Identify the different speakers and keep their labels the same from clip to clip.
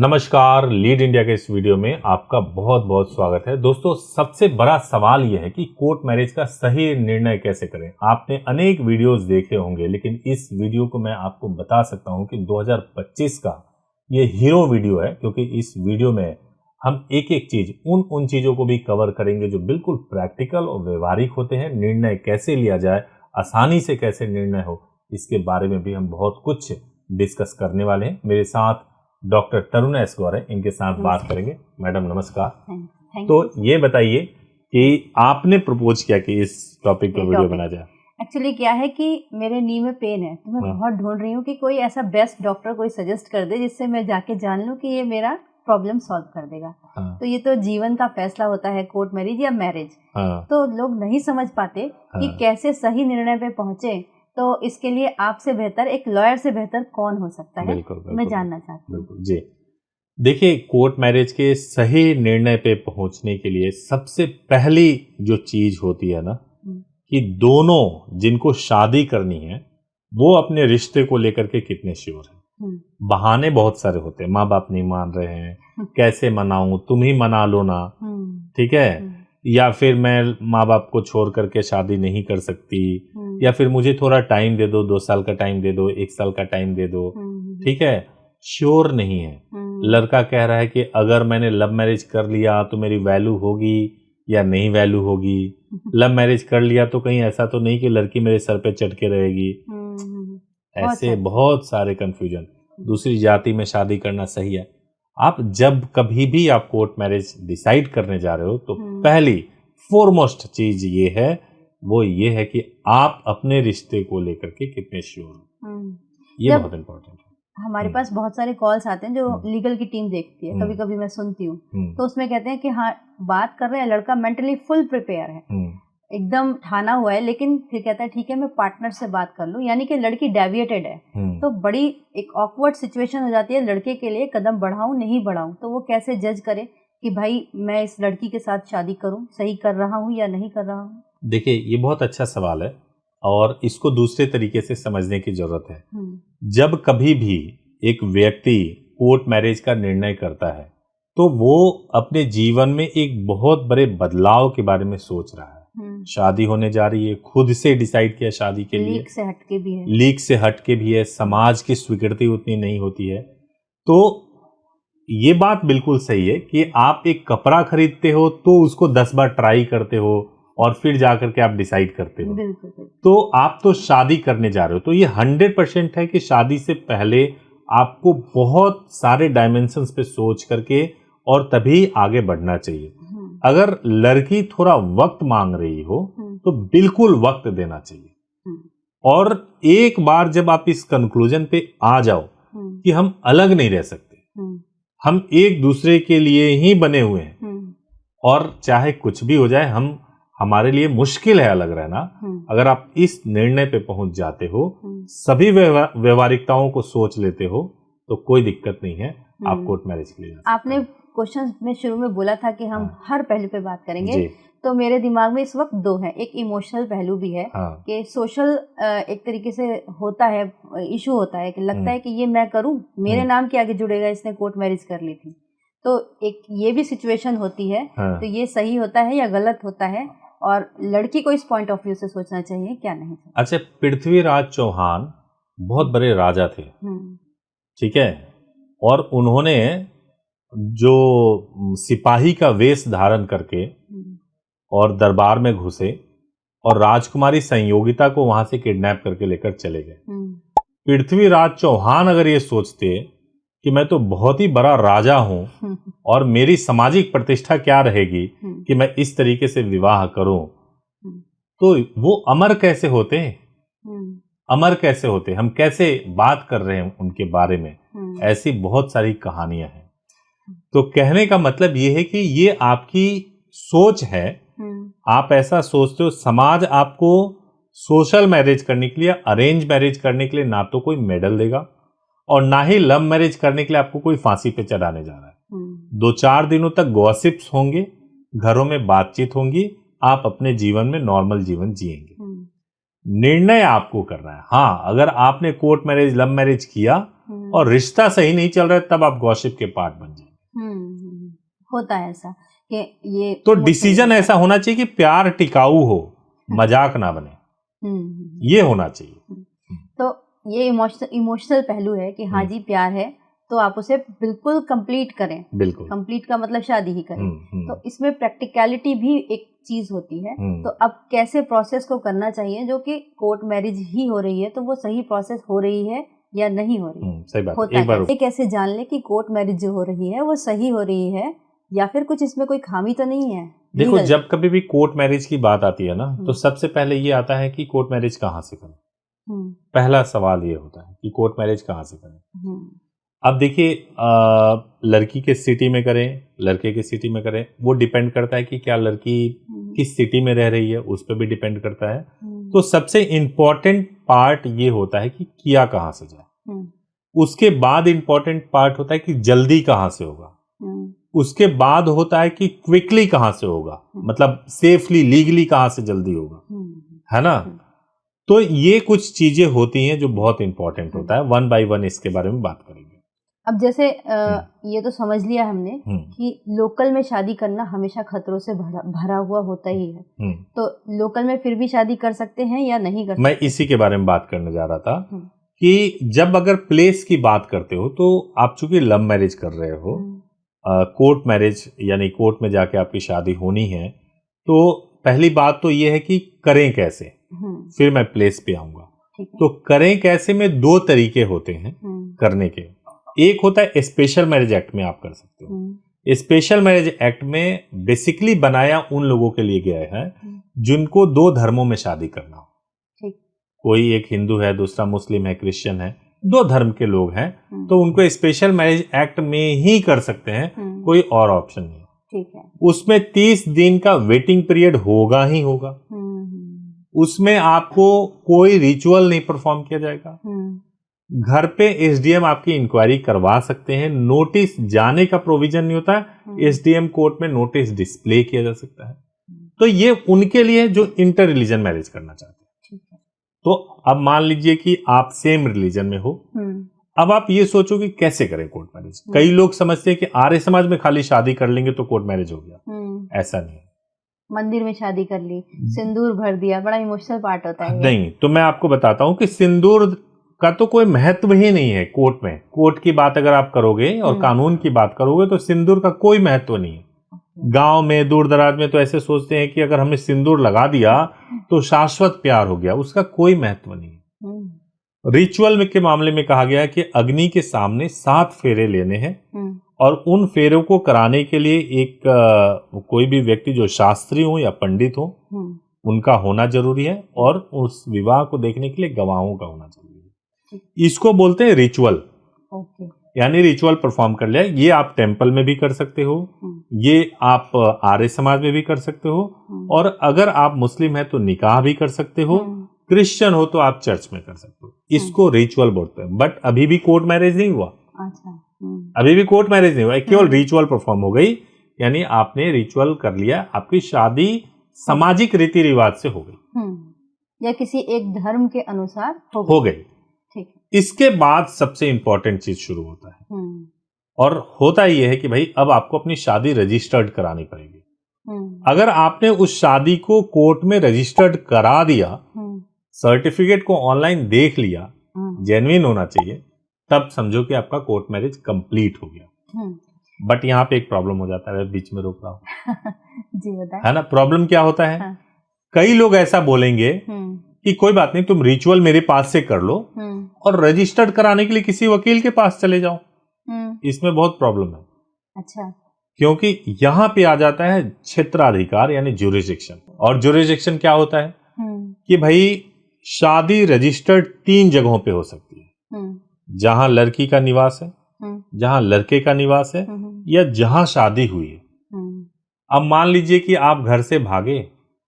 Speaker 1: नमस्कार, lead India के इस वीडियो में आपका बहुत बहुत स्वागत है। दोस्तों, सबसे बड़ा सवाल यह है कि कोर्ट मैरिज का सही निर्णय कैसे करें। आपने अनेक वीडियोस देखे होंगे, लेकिन इस वीडियो को मैं आपको बता सकता हूं कि 2025 का ये हीरो वीडियो है, क्योंकि इस वीडियो में हम एक एक चीज उन चीजों को भी कवर करेंगे जो बिल्कुल प्रैक्टिकल और व्यवहारिक होते हैं। निर्णय कैसे लिया जाए, आसानी से कैसे निर्णय हो, इसके बारे में भी हम बहुत कुछ डिस्कस करने वाले हैं। मेरे साथ डॉक्टर तरुणा एस गौर है, इनके साथ बात करेंगे। मैडम नमस्कार। तो ये बताइए कि आपने प्रपोज किया कि इस टॉपिक पर वीडियो बना जाए।
Speaker 2: एक्चुअली क्या है कि मेरे नी में पेन है, तो मैं बहुत ढूंढ रही हूँ कि कोई ऐसा बेस्ट डॉक्टर कोई सजेस्ट कर दे जिससे मैं जाके जान लूँ कि ये मेरा प्रॉब्लम सॉल्व कर देगा। तो ये तो जीवन का फैसला होता है, कोर्ट मैरिज या मैरिज। तो लोग नहीं समझ पाते कि कैसे सही निर्णय पे पहुंचे। तो इसके लिए आपसे बेहतर, एक लॉयर से बेहतर कौन हो सकता है? बिल्कुल, मैं जानना चाहती हूँ।
Speaker 1: जी, देखिए, कोर्ट मैरिज के सही निर्णय पे पहुंचने के लिए सबसे पहली जो चीज होती है ना, कि दोनों जिनको शादी करनी है वो अपने रिश्ते को लेकर के कितने श्योर हैं। बहाने बहुत सारे होते हैं, माँ बाप नहीं मान रहे हैं, कैसे मनाऊं, तुम ही मना लो ना, ठीक है, या फिर मैं माँ बाप को छोड़ करके शादी नहीं कर सकती, या फिर मुझे थोड़ा टाइम दे दो, 2 साल का टाइम दे दो, 1 साल का टाइम दे दो, ठीक है। श्योर नहीं है। लड़का कह रहा है कि अगर मैंने लव मैरिज कर लिया तो मेरी वैल्यू होगी या नहीं वैल्यू होगी। लव मैरिज कर लिया तो कहीं ऐसा तो नहीं कि लड़की मेरे सर पे चढ़ के रहेगी। ऐसे बहुत सारे कंफ्यूजन। दूसरी जाति में शादी करना सही है। आप जब कभी भी आप कोर्ट मैरिज डिसाइड करने जा रहे हो तो पहली फॉरमोस्ट चीज ये है, वो ये है कि आप अपने रिश्ते को लेकर के कितने श्योर हो। ये बहुत इंपॉर्टेंट है।
Speaker 2: हमारे पास बहुत सारे कॉल्स आते हैं जो लीगल की टीम देखती है, कभी कभी मैं सुनती हूँ, तो उसमें कहते हैं कि हाँ बात कर रहे हैं, लड़का मेंटली फुल प्रिपेयर है, एकदम ठाना हुआ है, लेकिन फिर कहता है ठीक है मैं पार्टनर से बात कर लूं, यानी कि लड़की डेविएटेड है। तो बड़ी एक ऑकवर्ड सिचुएशन हो जाती है लड़के के लिए, कदम बढ़ाऊं नहीं बढ़ाऊं। तो वो कैसे जज करे कि भाई मैं इस लड़की के साथ शादी करूं, सही कर रहा हूं या नहीं कर रहा हूं?
Speaker 1: देखिए, ये बहुत अच्छा सवाल है और इसको दूसरे तरीके से समझने की जरूरत है। जब कभी भी एक व्यक्ति कोर्ट मैरिज का निर्णय करता है तो वो अपने जीवन में एक बहुत बड़े बदलाव के बारे में सोच रहा है। शादी होने जा रही है, खुद से डिसाइड किया शादी के लिए,
Speaker 2: लीक से हटके भी है,
Speaker 1: लीक से हटके भी है, समाज की स्वीकृति उतनी नहीं होती है। तो ये बात बिल्कुल सही है कि आप एक कपड़ा खरीदते हो तो उसको 10 बार ट्राई करते हो और फिर जाकर के आप डिसाइड करते हो। तो आप तो शादी करने जा रहे हो, तो ये 100% है कि शादी से पहले आपको बहुत सारे डायमेंशंस पे सोच करके और तभी आगे बढ़ना चाहिए। अगर लड़की थोड़ा वक्त मांग रही हो तो बिल्कुल वक्त देना चाहिए। और एक बार जब आप इस कंक्लूजन पे आ जाओ कि हम अलग नहीं रह सकते, हम एक दूसरे के लिए ही बने हुए हैं, और चाहे कुछ भी हो जाए हमारे लिए मुश्किल है अलग रहना। अगर आप इस निर्णय पे पहुंच जाते हो, सभी व्यवहारिकताओं को सोच लेते हो, तो कोई दिक्कत नहीं है, आप कोर्ट मैरिज के लिए।
Speaker 2: आपने क्वेश्चन में शुरू में बोला था कि हम हर पहलू पे बात करेंगे, तो मेरे दिमाग में इस वक्त 2 हैं। एक इमोशनल पहलू भी है कि सोशल एक तरीके से होता है, इशू होता है कि लगता है कि ये मैं करूं, मेरे नाम के आगे जुड़ेगा, इसने कोर्ट मैरिज कर ली थी। तो एक ये भी सिचुएशन होती है। तो ये सही होता है या गलत होता है, और लड़की को इस पॉइंट ऑफ व्यू से सोचना चाहिए क्या नहीं?
Speaker 1: अच्छा, पृथ्वीराज चौहान बहुत बड़े राजा थे, ठीक है, और उन्होंने जो सिपाही का वेश धारण करके और दरबार में घुसे और राजकुमारी संयोगिता को वहां से किडनैप करके लेकर चले गए। पृथ्वीराज चौहान अगर ये सोचते कि मैं तो बहुत ही बड़ा राजा हूं और मेरी सामाजिक प्रतिष्ठा क्या रहेगी कि मैं इस तरीके से विवाह करूं, तो वो अमर कैसे होते? अमर कैसे होते? हम कैसे बात कर रहे हैं उनके बारे में? ऐसी बहुत सारी कहानियां हैं। तो कहने का मतलब ये है कि ये आपकी सोच है। आप ऐसा सोचते हो। समाज आपको सोशल मैरिज करने के लिए, अरेंज मैरिज करने के लिए ना तो कोई मेडल देगा और ना ही लव मैरिज करने के लिए आपको कोई फांसी पे चढ़ाने जा रहा है। 2-4 दिनों तक गॉसिप्स होंगे, घरों में बातचीत होंगी, आप अपने जीवन में नॉर्मल जीवन जिएंगे। निर्णय आपको करना है। हाँ, अगर आपने कोर्ट मैरिज, लव मैरिज किया और रिश्ता सही नहीं चल रहा है, तब आप गॉसिप के पार्ट बन जाएंगे।
Speaker 2: होता है ऐसा कि ये
Speaker 1: तो डिसीजन ऐसा होना चाहिए कि प्यार टिकाऊ हो, मजाक ना बने, ये होना चाहिए।
Speaker 2: तो ये इमोशनल पहलू है कि हाँ जी प्यार है तो आप उसे बिल्कुल कंप्लीट करें।
Speaker 1: बिल्कुल
Speaker 2: कंप्लीट का मतलब शादी ही करें। तो इसमें प्रैक्टिकलिटी भी एक चीज होती है। तो अब कैसे प्रोसेस को करना चाहिए, जो कि कोर्ट मैरिज ही हो रही है तो वो सही प्रोसेस हो रही है या नहीं हो रही है।
Speaker 1: सही बात
Speaker 2: होता
Speaker 1: एक बार
Speaker 2: कैसे जान ले कि कोर्ट मैरिज जो हो रही है वो सही हो रही है या फिर कुछ इसमें कोई खामी तो नहीं है।
Speaker 1: देखो, जब कभी भी कोर्ट मैरिज की बात आती है ना, तो सबसे पहले ये आता है कि कोर्ट मैरिज कहाँ से करें। पहला सवाल ये होता है कि कोर्ट मैरिज कहाँ से करें। अब देखिए, लड़की के सिटी में करें, लड़के के सिटी में करें, वो डिपेंड करता है कि क्या लड़की किस सिटी में रह रही है, उस पर भी डिपेंड करता है। तो सबसे इम्पोर्टेंट पार्ट ये होता है कि किया कहाँ से जाए। उसके बाद इम्पोर्टेंट पार्ट होता है कि जल्दी कहाँ से होगा। उसके बाद होता है कि क्विकली कहाँ से होगा, मतलब सेफली लीगली कहाँ से जल्दी होगा, है ना। तो ये कुछ चीजें होती हैं जो बहुत इंपॉर्टेंट होता है। वन बाय वन इसके बारे में बात करेंगे।
Speaker 2: अब जैसे ये तो समझ लिया हमने कि लोकल में शादी करना हमेशा खतरों से भरा हुआ होता ही है। तो लोकल में फिर भी शादी कर सकते हैं या नहीं कर सकते?
Speaker 1: मैं इसी के बारे में बात करने जा रहा था कि जब अगर प्लेस की बात करते हो तो आप चूंकि लव मैरिज कर रहे हो, कोर्ट मैरिज यानी कोर्ट में जाके आपकी शादी होनी है, तो पहली बात तो ये है कि करें कैसे, फिर मैं प्लेस पे आऊंगा। तो करें कैसे में दो तरीके होते हैं करने के। एक होता है स्पेशल मैरिज एक्ट में आप कर सकते हो। स्पेशल मैरिज एक्ट में बेसिकली बनाया उन लोगों के लिए गया है जिनको दो धर्मों में शादी करना हो। कोई एक हिंदू है, दूसरा मुस्लिम है, क्रिश्चियन है, दो धर्म के लोग हैं, तो उनको स्पेशल मैरिज एक्ट में ही कर सकते हैं, कोई और ऑप्शन नहीं।
Speaker 2: ठीक है।
Speaker 1: उसमें 30 दिन का वेटिंग पीरियड होगा ही होगा। उसमें आपको कोई रिचुअल नहीं परफॉर्म किया जाएगा। घर पे एसडीएम आपकी इंक्वायरी करवा सकते हैं। नोटिस जाने का प्रोविजन नहीं होता है। एसडीएम कोर्ट में नोटिस डिस्प्ले किया जा सकता है। तो ये उनके लिए जो इंटर रिलीजन मैरिज करना चाहते हैं। तो अब मान लीजिए कि आप सेम रिलीजन में हो, अब आप ये सोचो कि कैसे करें कोर्ट मैरिज। कई लोग समझते हैं कि आर्य समाज में खाली शादी कर लेंगे तो कोर्ट मैरिज हो गया। ऐसा नहीं है।
Speaker 2: मंदिर में शादी कर ली, सिंदूर भर दिया, बड़ा इमोशनल पार्ट होता है।
Speaker 1: नहीं, तो मैं आपको बताता हूं कि सिंदूर का तो कोई महत्व ही नहीं है कोर्ट में। कोर्ट की बात अगर आप करोगे और कानून की बात करोगे तो सिंदूर का कोई महत्व नहीं है। गांव में दूर दराज में तो ऐसे सोचते हैं कि अगर हमने सिंदूर लगा दिया तो शाश्वत प्यार हो गया, उसका कोई महत्व नहीं है। रिचुअल के मामले में कहा गया कि अग्नि के सामने 7 फेरे लेने हैं और उन फेरों को कराने के लिए एक कोई भी व्यक्ति जो शास्त्री हो या पंडित हो उनका होना जरूरी है, और उस विवाह को देखने के लिए गवाहों का होना जरूरी है। इसको बोलते हैं रिचुअल। यानी रिचुअल परफॉर्म कर लिया। ये आप टेंपल में भी कर सकते हो, ये आप आर्य समाज में भी कर सकते हो, और अगर आप मुस्लिम है तो निकाह भी कर सकते हो, क्रिश्चियन हो तो आप चर्च में कर सकते हो। इसको रिचुअल बोलते हैं। बट अभी भी कोर्ट मैरिज नहीं हुआ। अभी भी कोर्ट मैरिज नहीं हुआ, केवल रिचुअल परफॉर्म हो गई। यानी आपने रिचुअल कर लिया, आपकी शादी सामाजिक रीति रिवाज से हो गई
Speaker 2: या किसी एक धर्म के अनुसार
Speaker 1: हो गई। इसके बाद सबसे इंपॉर्टेंट चीज शुरू होता है, और होता यह है कि भाई अब आपको अपनी शादी रजिस्टर्ड करानी पड़ेगी। अगर आपने उस शादी को कोर्ट में रजिस्टर्ड करा दिया, सर्टिफिकेट को ऑनलाइन देख लिया, जेन्युइन होना चाहिए, तब समझो कि आपका कोर्ट मैरिज कंप्लीट हो गया। बट यहाँ पे एक प्रॉब्लम हो जाता है, बीच में रोक रहा हूँ
Speaker 2: जी बताएं।
Speaker 1: है ना। प्रॉब्लम क्या होता है, कई लोग ऐसा बोलेंगे कि कोई बात नहीं, तुम रिचुअल मेरे पास से कर लो और रजिस्टर्ड कराने के लिए किसी वकील के पास चले जाओ। इसमें बहुत प्रॉब्लम है।
Speaker 2: अच्छा।
Speaker 1: क्योंकि यहाँ पे आ जाता है क्षेत्राधिकार यानी ज्यूरिसडिक्शन। और ज्यूरिसडिक्शन क्या होता है कि भाई शादी रजिस्टर्ड 3 जगहों पे हो सकती है। जहां लड़की का निवास है, जहां लड़के का निवास है, या जहां शादी हुई है। अब मान लीजिए कि आप घर से भागे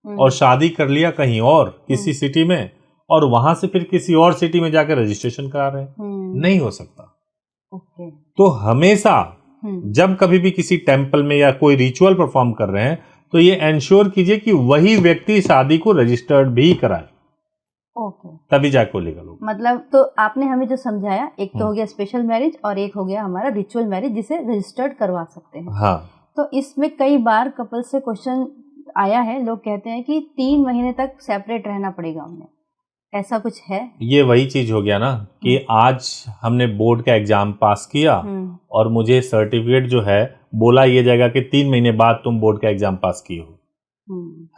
Speaker 1: और शादी कर लिया कहीं और किसी सिटी में, और वहां से फिर किसी और सिटी में जाकर रजिस्ट्रेशन करा रहे हैं, नहीं हो सकता। तो हमेशा जब कभी भी किसी टेंपल में या कोई रिचुअल परफॉर्म कर रहे हैं तो ये एंश्योर कीजिए कि वही व्यक्ति शादी को रजिस्टर्ड भी कराए।
Speaker 2: ओके,
Speaker 1: तभी जाके वो लीगल होगा।
Speaker 2: मतलब तो आपने हमें जो समझाया, एक तो हो गया स्पेशल मैरिज और एक हो गया हमारा रिचुअल मैरिज जिसे रजिस्टर्ड करवा सकते हैं।
Speaker 1: हाँ,
Speaker 2: तो इसमें कई बार कपल से क्वेश्चन आया है, लोग कहते हैं कि 3 महीने तक सेपरेट रहना पड़ेगा उन्हें, ऐसा कुछ है?
Speaker 1: ये वही चीज हो गया ना कि आज हमने बोर्ड का एग्जाम पास किया और मुझे सर्टिफिकेट जो है बोला ये जाएगा कि 3 महीने बाद तुम बोर्ड का एग्जाम पास किए हो,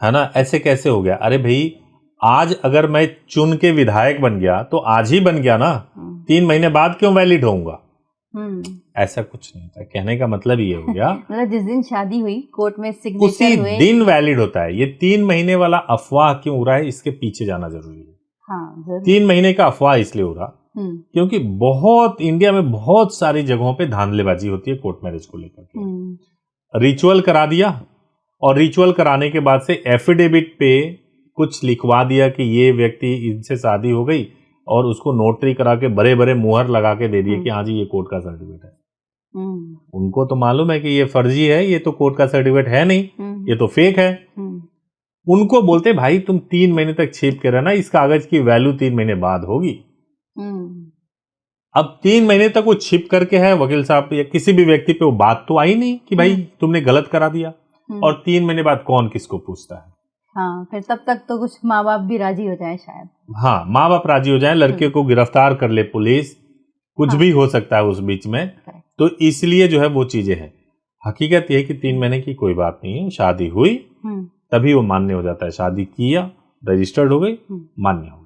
Speaker 1: है ना। ऐसे कैसे हो गया? अरे भाई, आज अगर मैं चुन के विधायक बन गया तो आज ही बन गया ना, 3 महीने बाद क्यों वैलिड होऊंगा? ऐसा कुछ नहीं होता। कहने का मतलब ये हो गया
Speaker 2: मतलब जिस दिन शादी हुई कोर्ट में सिग्नेचर
Speaker 1: उसी
Speaker 2: हुए,
Speaker 1: दिन वैलिड होता है। ये 3 महीने वाला अफवाह क्यों हो रहा है, इसके पीछे जाना जरूरी है।
Speaker 2: हाँ,
Speaker 1: 3 महीने का अफवाह इसलिए हो रहा क्योंकि बहुत इंडिया में बहुत सारी जगहों पे धांधलेबाजी होती है कोर्ट मैरिज को लेकर के। रिचुअल करा दिया और रिचुअल कराने के बाद से एफिडेविट पे कुछ लिखवा दिया कि ये व्यक्ति इनसे शादी हो गई और उसको नोटरी करा के बड़े बड़े मुहर लगा के दे दिए कि हाँ जी ये कोर्ट का सर्टिफिकेट है। उनको तो मालूम है कि ये फर्जी है, ये तो कोर्ट का सर्टिफिकेट है नहीं, ये तो फेक है। उनको बोलते भाई तुम 3 महीने तक छिप के रहना, इस कागज की वैल्यू 3 महीने बाद होगी। अब 3 महीने तक वो छिप करके है, वकील साहब या किसी भी व्यक्ति पे वो बात तो आई नहीं कि भाई तुमने गलत करा दिया। और 3 महीने बाद कौन किसको पूछता है?
Speaker 2: हाँ, फिर तब तक तो कुछ माँ बाप भी राजी हो जाए शायद।
Speaker 1: हाँ, माँ बाप राजी हो जाए, लड़के को गिरफ्तार कर ले पुलिस, कुछ भी हो सकता है उस बीच में। तो इसलिए जो है वो चीजें हैं। हकीकत यह है कि 3 महीने की कोई बात नहीं है, शादी हुई तभी वो मान्य हो जाता है। शादी किया, रजिस्टर्ड हो गई, मान्य हो गया।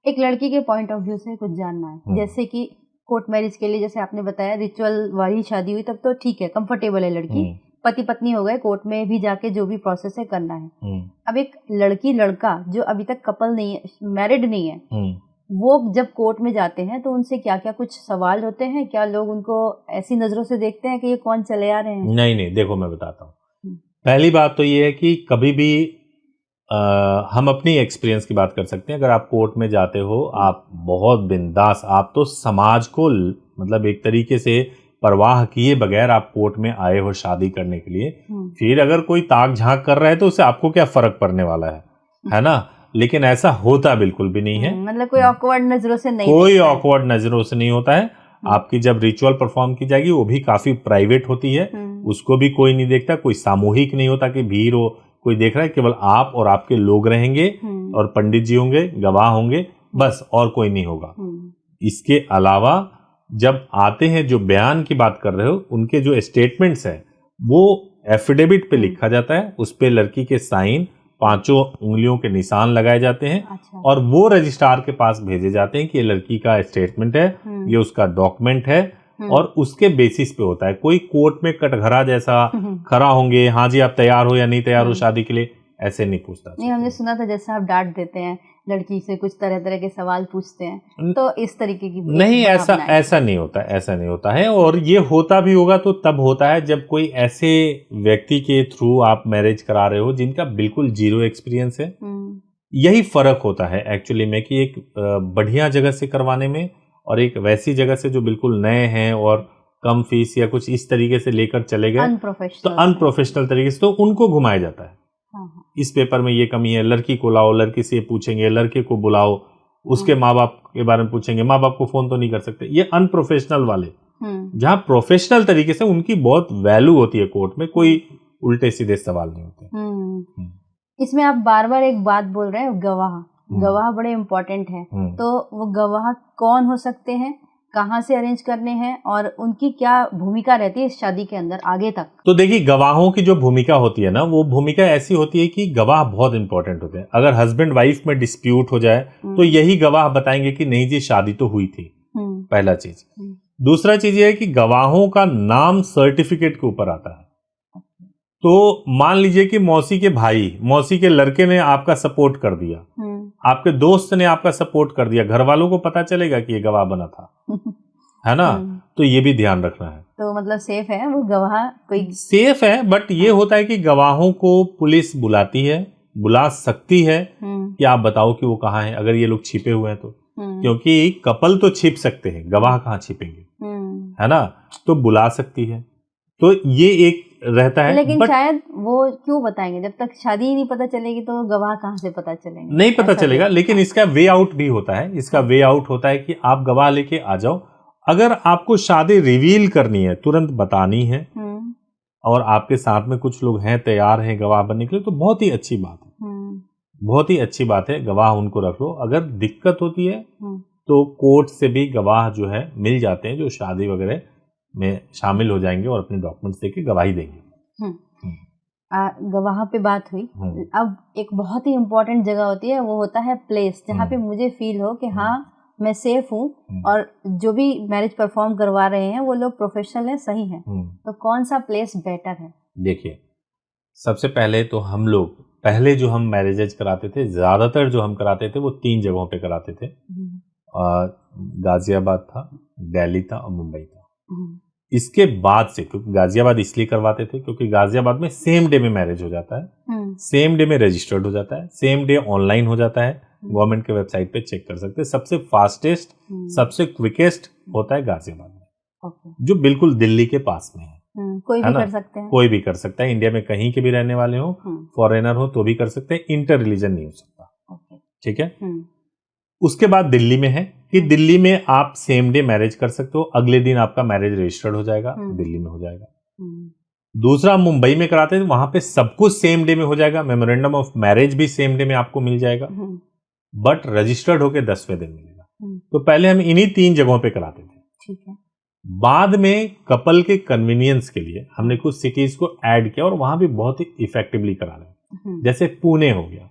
Speaker 2: एक लड़की के पॉइंट ऑफ व्यू से कुछ जानना है, जैसे कि कोर्ट मैरिज के लिए जैसे आपने बताया रिचुअल वाली शादी हुई तब तो ठीक है, कंफर्टेबल है लड़की, पति पत्नी हो गए, कोर्ट में भी जाके जो भी प्रोसेस है करना है। अब एक लड़की लड़का जो अभी तक कपल नहीं है, मैरिड नहीं है, वो जब कोर्ट में जाते हैं तो उनसे क्या क्या कुछ सवाल होते हैं? क्या लोग उनको ऐसी नजरों से देखते हैं कि ये कौन चले आ रहे हैं?
Speaker 1: नहीं, देखो मैं बताता हूँ। पहली बात तो ये है कि कभी भी हम अपनी एक्सपीरियंस की बात कर सकते हैं। अगर आप कोर्ट में जाते हो, आप बहुत बिंदास, आप तो समाज को मतलब एक तरीके से परवाह किए बगैर आप कोर्ट में आए हो शादी करने के लिए। फिर अगर कोई ताक झांक कर रहा है तो उससे आपको क्या फर्क पड़ने वाला है ना। लेकिन ऐसा होता बिल्कुल भी नहीं है।
Speaker 2: मतलब कोई ऑकवर्ड नजरों से नहीं,
Speaker 1: कोई ऑकवर्ड नजरों से नहीं होता है। आपकी जब रिचुअल परफॉर्म की जाएगी वो भी काफी प्राइवेट होती है, उसको भी कोई नहीं देखता, कोई सामूहिक नहीं होता कि भीड़ हो, कोई देख रहा है। केवल आप और आपके लोग रहेंगे और पंडित जी होंगे, गवाह होंगे, बस, और कोई नहीं होगा। इसके अलावा जब आते हैं, जो बयान की बात कर रहे हो, उनके जो स्टेटमेंट्स हैं वो एफिडेविट पे लिखा जाता है, उस पे लड़की के साइन, 5 उंगलियों के निशान लगाए जाते हैं। अच्छा। और वो रजिस्ट्रार के पास भेजे जाते हैं कि ये लड़की का स्टेटमेंट है, ये उसका डॉक्यूमेंट है, और उसके बेसिस पे होता है। कोई कोर्ट में कटघरा जैसा खड़ा होंगे, हाँ जी आप तैयार हो या नहीं तैयार हो शादी के लिए, ऐसे नहीं पूछता।
Speaker 2: नहीं, हमने सुना था जैसे आप डांट देते हैं लड़की से, कुछ तरह तरह के सवाल पूछते हैं, तो इस तरीके की
Speaker 1: नहीं, ऐसा नहीं होता, ऐसा नहीं होता है। और ये होता भी होगा तो तब होता है जब कोई ऐसे व्यक्ति के थ्रू आप मैरिज करा रहे हो जिनका बिल्कुल जीरो एक्सपीरियंस है। यही फर्क होता है एक्चुअली में कि एक बढ़िया जगह से करवाने में और एक वैसी जगह से जो बिल्कुल नए हैं और कम फीस या कुछ इस तरीके से लेकर चले गए, तो अनप्रोफेशनल तरीके से तो उनको घुमाया जाता है। इस पेपर में ये कमी है, लड़की को लाओ, लड़की से पूछेंगे, लड़के को बुलाओ, उसके माँ बाप के बारे में पूछेंगे, माँ बाप को फोन तो नहीं कर सकते। ये अनप्रोफेशनल वाले। जहाँ प्रोफेशनल तरीके से उनकी बहुत वैल्यू होती है कोर्ट में, कोई उल्टे सीधे सवाल नहीं होते।
Speaker 2: इसमें आप बार बार एक बात बोल रहे हैं, गवाह बड़े इम्पोर्टेंट है। तो वो गवाह कौन हो सकते हैं, कहाँ से अरेंज करने हैं और उनकी क्या भूमिका रहती है इस शादी के अंदर आगे तक?
Speaker 1: तो देखिए, गवाहों की जो भूमिका होती है ना, वो भूमिका ऐसी होती है कि गवाह बहुत इंपॉर्टेंट होते हैं। अगर हस्बैंड वाइफ में डिस्प्यूट हो जाए तो यही गवाह बताएंगे कि नहीं जी शादी तो हुई थी, पहला चीज। दूसरा चीज ये है कि गवाहों का नाम सर्टिफिकेट के ऊपर आता है। तो मान लीजिए कि मौसी के भाई, मौसी के लड़के ने आपका सपोर्ट कर दिया, आपके दोस्त ने आपका सपोर्ट कर दिया, घर वालों को पता चलेगा कि ये गवाह बना था, है ना। तो ये भी ध्यान रखना है।
Speaker 2: तो मतलब सेफ है वो गवाह? कोई
Speaker 1: सेफ है, बट ये होता है कि गवाहों को पुलिस बुलाती है, बुला सकती है कि आप बताओ कि वो कहाँ है, अगर ये लोग छिपे हुए हैं तो। क्योंकि कपल तो छिप सकते हैं, गवाह कहाँ छिपेंगे, है ना। तो बुला सकती है। तो ये एक रहता है।
Speaker 2: लेकिन शायद वो क्यों बताएंगे, जब तक शादी ही नहीं पता चलेगी तो गवाह कहाँ से पता चलेंगे?
Speaker 1: नहीं पता चलेगा, लेकिन इसका वे आउट भी होता है। इसका वे आउट होता है कि आप गवाह लेके आ जाओ। अगर आपको शादी रिवील करनी है, तुरंत बतानी है, और आपके साथ में कुछ लोग हैं, तैयार हैं गवाह बनने के लिए, तो बहुत ही अच्छी बात है, बहुत ही अच्छी बात है। गवाह उनको रख लो। अगर दिक्कत होती है तो कोर्ट से भी गवाह जो है मिल जाते हैं, जो शादी वगैरह में शामिल हो जाएंगे और अपने डॉक्यूमेंट्स देके गवाही देंगे।
Speaker 2: गवाह पे बात हुई। अब एक बहुत ही इम्पोर्टेंट जगह होती है, वो होता है प्लेस, जहाँ पे मुझे फील हो कि हाँ मैं सेफ हूँ और जो भी मैरिज परफॉर्म करवा रहे हैं वो लोग प्रोफेशनल हैं, सही हैं। तो कौन सा प्लेस बेटर है? देखिए,
Speaker 1: सबसे पहले तो हम लोग पहले जो हम मैरिजेज कराते थे, ज्यादातर जो हम कराते थे वो 3 जगहों पे कराते थे। गाजियाबाद था, दिल्ली था और मुंबई था। इसके बाद से, क्योंकि गाजियाबाद इसलिए करवाते थे क्योंकि गाजियाबाद में सेम डे में मैरिज हो जाता है, सेम डे में रजिस्टर्ड हो जाता है, सेम डे ऑनलाइन हो जाता है, गवर्नमेंट के वेबसाइट पे चेक कर सकते हैं। सबसे फास्टेस्ट, सबसे क्विकेस्ट होता है गाजियाबाद में, जो बिल्कुल दिल्ली के पास में है।
Speaker 2: कोई भी कर सकते हैं,
Speaker 1: कोई भी कर सकता है, इंडिया में कहीं के भी रहने वाले हो, फॉरेनर हो तो भी कर सकते हैं, इंटर रिलीजन नहीं हो सकता। ठीक है। उसके बाद दिल्ली में है कि दिल्ली में आप सेम डे मैरिज कर सकते हो, अगले दिन आपका मैरिज रजिस्टर्ड हो जाएगा, दिल्ली में हो जाएगा। दूसरा मुंबई में कराते थे, वहां पे सब कुछ सेम डे में हो जाएगा, मेमोरेंडम ऑफ मैरिज भी सेम डे में आपको मिल जाएगा, बट रजिस्टर्ड होके 10वें दिन मिलेगा। तो पहले हम इन्हीं 3 जगहों पे कराते थे।
Speaker 2: ठीक है।
Speaker 1: बाद में कपल के कन्वीनियंस के लिए हमने कुछ सिटीज को ऐड किया और वहां भी बहुत ही इफेक्टिवली करा रहे हैं। जैसे पुणे हो गया,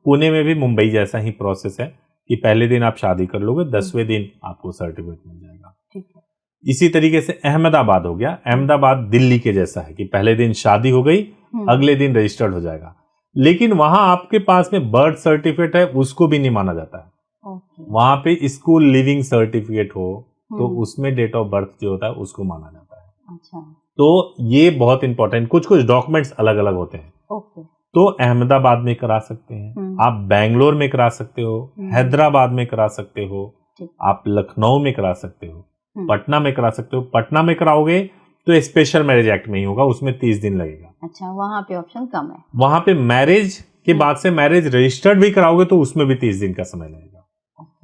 Speaker 1: पुणे में भी मुंबई जैसा ही प्रोसेस है कि पहले दिन आप शादी कर लोगे, 10वें दिन आपको सर्टिफिकेट मिल जाएगा।
Speaker 2: ठीक है।
Speaker 1: इसी तरीके से अहमदाबाद हो गया, अहमदाबाद दिल्ली के जैसा है कि पहले दिन शादी हो गई, अगले दिन रजिस्टर्ड हो जाएगा, लेकिन वहां आपके पास में बर्थ सर्टिफिकेट है उसको भी नहीं माना जाता है। वहां पे स्कूल लिविंग सर्टिफिकेट हो तो उसमें डेट ऑफ बर्थ जो होता है उसको माना जाता है।
Speaker 2: अच्छा।
Speaker 1: तो ये बहुत इंपॉर्टेंट, कुछ कुछ डॉक्यूमेंट्स अलग अलग होते हैं।
Speaker 2: ओके।
Speaker 1: तो अहमदाबाद में करा सकते हैं आप, बेंगलोर में करा सकते हो, हैदराबाद में करा सकते हो, आप लखनऊ में करा सकते हो, पटना में करा सकते हो। पटना में कराओगे तो स्पेशल मैरिज एक्ट में ही होगा, उसमें 30 दिन लगेगा।
Speaker 2: अच्छा, वहां पे ऑप्शन कम है।
Speaker 1: वहां पे मैरिज के बाद से मैरिज रजिस्टर्ड भी कराओगे तो उसमें भी 30 दिन का समय लगेगा,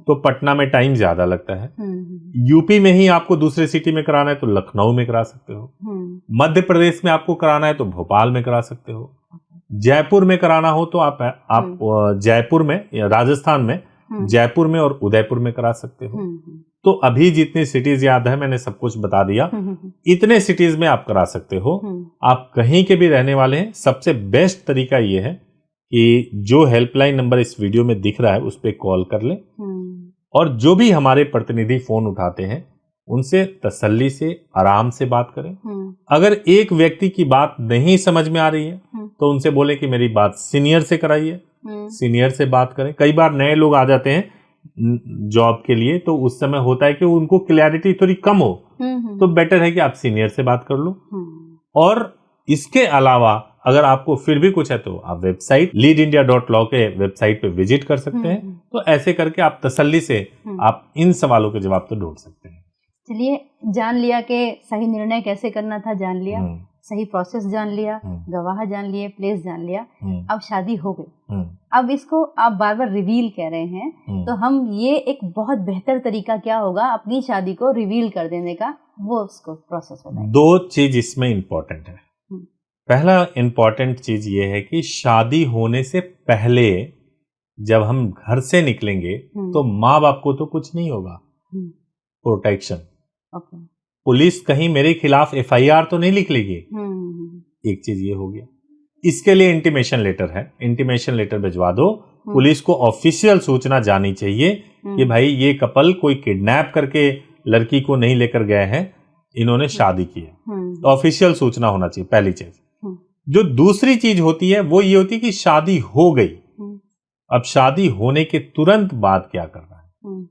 Speaker 1: तो पटना में टाइम ज्यादा लगता है। यूपी में ही आपको दूसरे सिटी में कराना है तो लखनऊ में करा सकते हो। मध्य प्रदेश में आपको कराना है तो भोपाल में करा सकते हो। जयपुर में कराना हो तो आप जयपुर में या राजस्थान में जयपुर में और उदयपुर में करा सकते हो। तो अभी जितनी सिटीज याद है मैंने सब कुछ बता दिया, इतने सिटीज में आप करा सकते हो। आप कहीं के भी रहने वाले हैं, सबसे बेस्ट तरीका ये है कि जो हेल्पलाइन नंबर इस वीडियो में दिख रहा है उस पर कॉल कर ले, और जो भी हमारे प्रतिनिधि फोन उठाते हैं उनसे तसल्ली से आराम से बात करें। अगर एक व्यक्ति की बात नहीं समझ में आ रही है तो उनसे बोले कि मेरी बात सीनियर से कराइए, सीनियर से बात करें। कई बार नए लोग आ जाते हैं जॉब के लिए, तो उस समय होता है कि उनको क्लैरिटी थोड़ी कम हो, तो बेटर है कि आप सीनियर से बात कर लो। और इसके अलावा अगर आपको फिर भी कुछ है तो आप वेबसाइट leadindia.law के वेबसाइट पे विजिट कर सकते हैं। तो ऐसे करके आप तसल्ली से आप इन सवालों के जवाब तो ढूंढ सकते हैं।
Speaker 2: चलिए, जान लिया कि सही निर्णय कैसे करना था, जान लिया, सही प्रोसेस जान लिया, गवाह जान लिए, प्लेस जान लिया, अब शादी हो गई। अब इसको आप बार बार रिवील कह रहे हैं, तो हम ये एक बहुत बेहतर तरीका क्या होगा अपनी शादी को रिवील कर देने का, वो उसको प्रोसेस बताइए।
Speaker 1: 2 चीज इसमें इंपॉर्टेंट है। पहला इंपॉर्टेंट चीज ये है कि शादी होने से पहले जब हम घर से निकलेंगे तो माँ बाप को तो कुछ नहीं होगा, प्रोटेक्शन। पुलिस कहीं मेरे खिलाफ FIR तो नहीं लिख लेगी, एक चीज ये हो गया। इसके लिए इंटीमेशन लेटर है, इंटीमेशन लेटर भिजवा दो। पुलिस को ऑफिशियल सूचना जानी चाहिए कि भाई ये कपल कोई किडनैप करके लड़की को नहीं लेकर गए हैं, इन्होंने शादी की है। ऑफिशियल सूचना होना चाहिए, पहली चीज। जो दूसरी चीज होती है वो ये होती है कि शादी हो गई, अब शादी होने के तुरंत बाद क्या करना है।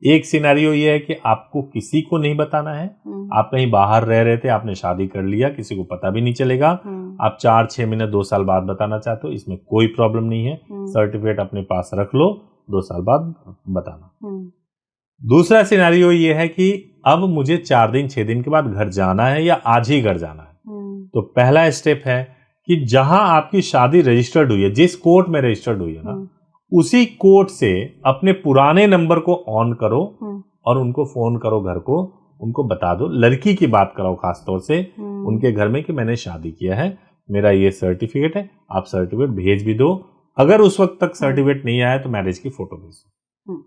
Speaker 1: एक सिनेरियो ये है कि आपको किसी को नहीं बताना है, आप कहीं बाहर रह रहे थे, आपने शादी कर लिया, किसी को पता भी नहीं चलेगा। आप 4-6 महीने 2 साल बाद बताना चाहते हो, इसमें कोई प्रॉब्लम नहीं है। सर्टिफिकेट अपने पास रख लो, 2 साल बाद बताना। दूसरा सिनेरियो ये है कि अब मुझे 4 दिन 6 दिन के बाद घर जाना है या आज ही घर जाना है, तो पहला स्टेप है कि जहां आपकी शादी रजिस्टर्ड हुई है, जिस कोर्ट में रजिस्टर्ड हुई है ना, उसी कोर्ट से अपने पुराने नंबर को ऑन करो और उनको फोन करो घर को, उनको बता दो, लड़की की बात कराओ खास तौर से उनके घर में कि मैंने शादी किया है, मेरा ये सर्टिफिकेट है, आप सर्टिफिकेट भेज भी दो। अगर उस वक्त तक सर्टिफिकेट नहीं आया तो मैरिज की फोटो भेज दो।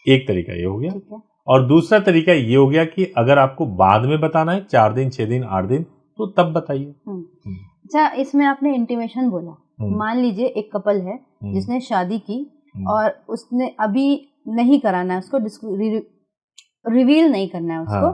Speaker 1: एक तरीका ये हो गया। और दूसरा तरीका ये हो गया कि अगर आपको बाद में बताना है 4 दिन 6 दिन 8 दिन तो तब बताइए।
Speaker 2: अच्छा, इसमें आपने इंटीमेशन बोला, मान लीजिए एक कपल है जिसने शादी की और उसने अभी नहीं कराना है उसको, रिवील नहीं करना है उसको,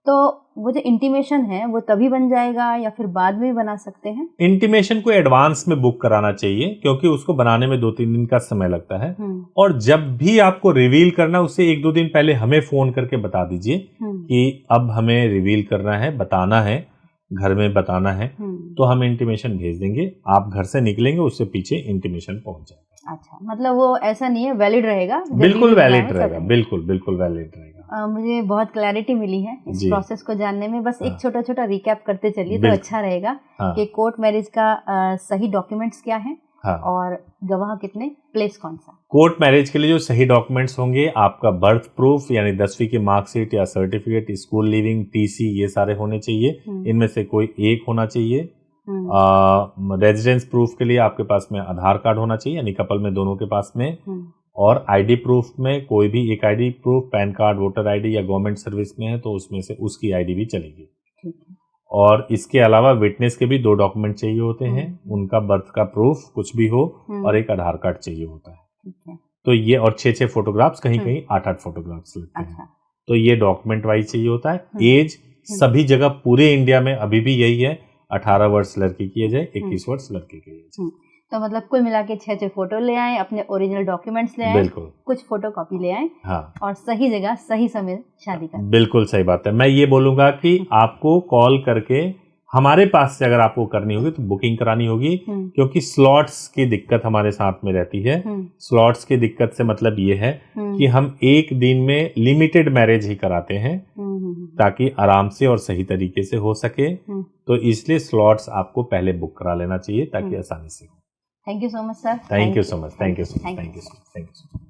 Speaker 2: तो वो जो इंटीमेशन है वो तभी बन जाएगा या फिर बाद में बना सकते हैं? इंटीमेशन को एडवांस में बुक कराना चाहिए क्योंकि उसको बनाने में 2-3 दिन का समय लगता है। और जब भी आपको रिवील करना उससे 1-2 दिन पहले हमें फोन करके बता दीजिए कि अब हमें रिवील करना है, बताना है, घर में बताना है, तो हम इंटीमेशन भेज देंगे। आप घर से निकलेंगे उससे पीछे इंटीमेशन पहुंच जाएगा। अच्छा, मतलब वो ऐसा नहीं है, वैलिड रहेगा? बिल्कुल वैलिड रहेगा, बिल्कुल वैलिड रहेगा। मुझे बहुत क्लैरिटी मिली है इस प्रोसेस को जानने में। बस एक छोटा छोटा रिकैप करते चलिए तो अच्छा रहेगा कि कोर्ट मैरिज का सही डॉक्यूमेंट्स क्या है और गवाह कितने, प्लेस कौन सा। कोर्ट मैरिज के लिए जो सही डॉक्यूमेंट्स होंगे, आपका बर्थ प्रूफ यानी 10वीं की मार्कशीट या सर्टिफिकेट, स्कूल लिविंग, टीसी, ये सारे होने चाहिए। इनमें से कोई एक होना चाहिए। रेजिडेंस प्रूफ के लिए आपके पास में आधार कार्ड होना चाहिए, यानी कपल में दोनों के पास में। और आईडी प्रूफ में कोई भी एक ID proof, pan card, voter ID या गवर्नमेंट सर्विस में है तो उसमें से उसकी आईडी भी चलेगी। और इसके अलावा विटनेस के भी 2 डॉक्यूमेंट चाहिए होते हैं, उनका बर्थ का प्रूफ कुछ भी हो और एक आधार कार्ड चाहिए होता है। तो ये, और 6-6 फोटोग्राफ्स, कहीं कहीं 8-8 फोटोग्राफ्स लगते हैं। तो ये डॉक्यूमेंट वाइज चाहिए होता है। एज सभी जगह पूरे इंडिया में अभी भी यही है, 18 वर्ष लड़की की एज है, 21 वर्ष लड़के की एज है। तो मतलब कुल मिला के 6-6 फोटो ले आए, अपने ओरिजिनल डॉक्यूमेंट्स ले आए, कुछ फोटो कॉपी ले आए, और सही जगह सही समय शादी का। बिल्कुल सही बात है। मैं ये बोलूंगा कि आपको कॉल करके हमारे पास से अगर आपको करनी होगी तो बुकिंग करानी होगी, क्योंकि स्लॉट्स की दिक्कत हमारे साथ में रहती है। स्लॉट्स की दिक्कत से मतलब ये है कि हम एक दिन में लिमिटेड मैरिज ही कराते हैं ताकि आराम से और सही तरीके से हो सके। तो इसलिए स्लॉट्स आपको पहले बुक करा लेना चाहिए ताकि आसानी से हो। Thank you so much, sir. Thank you so much. Thank you so much.